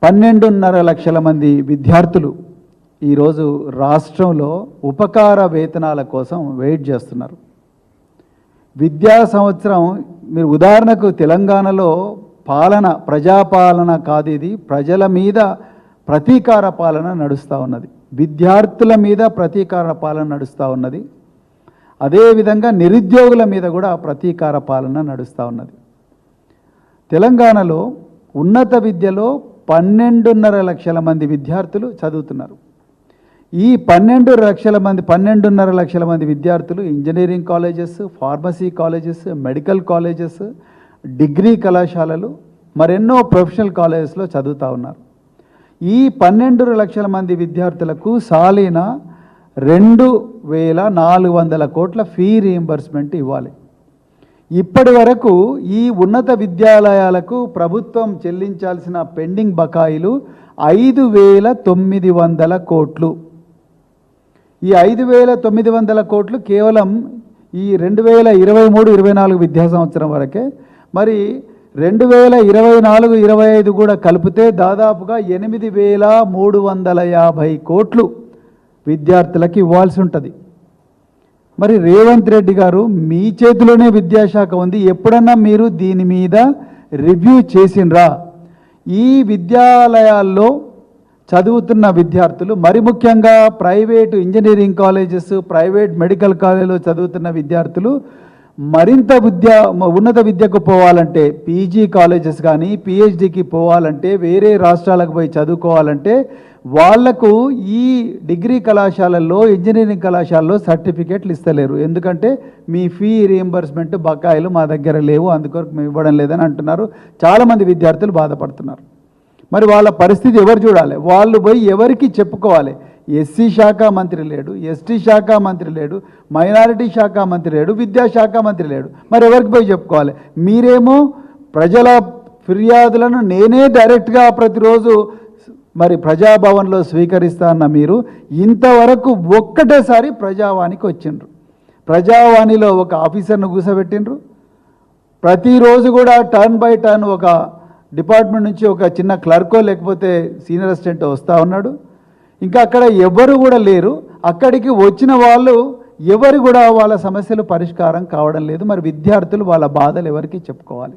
12.5 లక్షల మంది విద్యార్థులు ఈరోజు రాష్ట్రంలో ఉపకార వేతనాల కోసం వెయిట్ చేస్తున్నారు. విద్యా సంవత్సరం మీరు ఉదాహరణకు తెలంగాణలో ప్రజాపాలన కాదు, ఇది ప్రజల మీద ప్రతీకార పాలన నడుస్తూ ఉన్నది. విద్యార్థుల మీద ప్రతీకార పాలన నడుస్తూ ఉన్నది. అదేవిధంగా నిరుద్యోగుల మీద కూడా ప్రతీకార పాలన నడుస్తూ ఉన్నది. తెలంగాణలో ఉన్నత విద్యలో 12.5 లక్షల మంది విద్యార్థులు చదువుతున్నారు. ఈ 12.5 లక్షల మంది విద్యార్థులు engineering colleges, pharmacy colleges, medical colleges, degree కళాశాలలు, మరెన్నో ప్రొఫెషనల్ కాలేజెస్లో చదువుతూ ఉన్నారు. ఈ 12 లక్షల మంది విద్యార్థులకు సాలీన 2,400 కోట్ల ఫీ రీయింబర్స్మెంట్ ఇవ్వాలి. ఇప్పటి వరకు ఈ ఉన్నత విద్యాలయాలకు ప్రభుత్వం చెల్లించాల్సిన పెండింగ్ బకాయిలు 5,900 కోట్లు. ఈ 5,900 కోట్లు కేవలం ఈ 2023-24 విద్యా సంవత్సరం వరకే. మరి 2024-25 కూడా కలిపితే దాదాపుగా 8,350 కోట్లు విద్యార్థులకు ఇవ్వాల్సి ఉంటుంది. మరి రేవంత్ రెడ్డి గారు, మీ చేతిలోనే విద్యాశాఖ ఉంది, ఎప్పుడన్నా మీరు దీని మీద రివ్యూ చేసినరా? ఈ విద్యాలయాల్లో చదువుతున్న విద్యార్థులు, మరి ముఖ్యంగా private engineering colleges, private medical కాలేజీలో చదువుతున్న విద్యార్థులు మరింత ఉన్నత విద్యకు పోవాలంటే, పీజీ కాలేజెస్ కానీ పిహెచ్డికి పోవాలంటే, వేరే రాష్ట్రాలకు పోయి చదువుకోవాలంటే వాళ్లకు ఈ డిగ్రీ కళాశాలల్లో, ఇంజనీరింగ్ కళాశాలలో సర్టిఫికేట్లు ఇస్తలేరు. ఎందుకంటే మీ ఫీ రీయింబర్స్మెంట్ బకాయిలు మా దగ్గర లేవు, అందుకొరకు మేము ఇవ్వడం లేదని అంటున్నారు. చాలామంది విద్యార్థులు బాధపడుతున్నారు. మరి వాళ్ళ పరిస్థితి ఎవరు చూడాలి? వాళ్ళు పోయి ఎవరికి చెప్పుకోవాలి? ఎస్సీ శాఖ మంత్రి లేడు, ఎస్టీ శాఖ మంత్రి లేడు, మైనారిటీ శాఖ మంత్రి లేడు, విద్యాశాఖ మంత్రి లేడు. మరి ఎవరికి పోయి చెప్పుకోవాలి? మీరేమో ప్రజల ఫిర్యాదులను నేనే డైరెక్ట్గా ప్రతిరోజు మరి ప్రజాభవన్లో స్వీకరిస్తా అన్న మీరు ఇంతవరకు ఒక్కటేసారి ప్రజావాణికి వచ్చిండ్రు. ప్రజావాణిలో ఒక ఆఫీసర్ను కూర్చోబెట్టిండ్రు. ప్రతిరోజు కూడా టర్న్ బై టర్న్ ఒక డిపార్ట్మెంట్ నుంచి ఒక చిన్న క్లర్కో లేకపోతే సీనియర్ అసిస్టెంట్ వస్తూ ఉన్నాడు. ఇంకా అక్కడ ఎవరు కూడా లేరు. అక్కడికి వచ్చిన వాళ్ళు ఎవరు కూడా వాళ్ళ సమస్యలు పరిష్కారం కావడం లేదు. మరి విద్యార్థులు వాళ్ళ బాధలు ఎవరికి చెప్పుకోవాలి?